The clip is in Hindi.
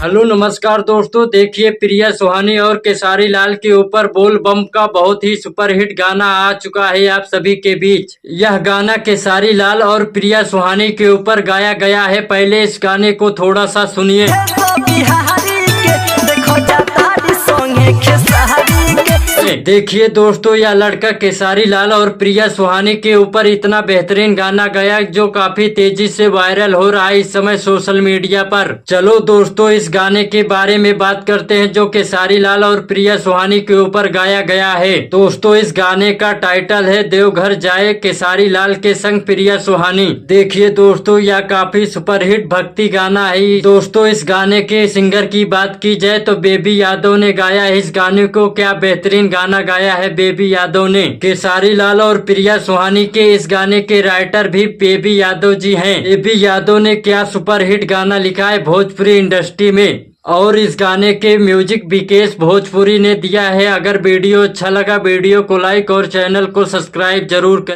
हेलो नमस्कार दोस्तों, देखिए प्रिया सुहानी और केसारी लाल के ऊपर बोल बम का बहुत ही सुपरहिट गाना आ चुका है आप सभी के बीच। यह गाना केसारी लाल और प्रिया सुहानी के ऊपर गाया गया है। पहले इस गाने को थोड़ा सा सुनिए। देखिए दोस्तों, यह लड़का केसारी लाल और प्रिया सुहानी के ऊपर इतना बेहतरीन गाना गाया जो काफी तेजी से वायरल हो रहा है इस समय सोशल मीडिया पर। चलो दोस्तों, इस गाने के बारे में बात करते हैं जो केसारी लाल और प्रिया सुहानी के ऊपर गाया गया है। दोस्तों, इस गाने का टाइटल है देवघर जाए, केसारी लाल के संग प्रिया सुहानी। देखिए दोस्तों, यह काफी सुपरहिट भक्ति गाना है। दोस्तों, इस गाने के सिंगर की बात की जाए तो बेबी यादव ने गाया है इस गाने को। क्या बेहतरीन गाना गाया है बेबी यादव ने। केसारी लाल और प्रिया सुहानी के इस गाने के राइटर भी बेबी यादव जी हैं। बेबी यादव ने क्या सुपरहिट गाना लिखा है भोजपुरी इंडस्ट्री में, और इस गाने के म्यूजिक विकेश भोजपुरी ने दिया है। अगर वीडियो अच्छा लगा वीडियो को लाइक और चैनल को सब्सक्राइब जरूर करें।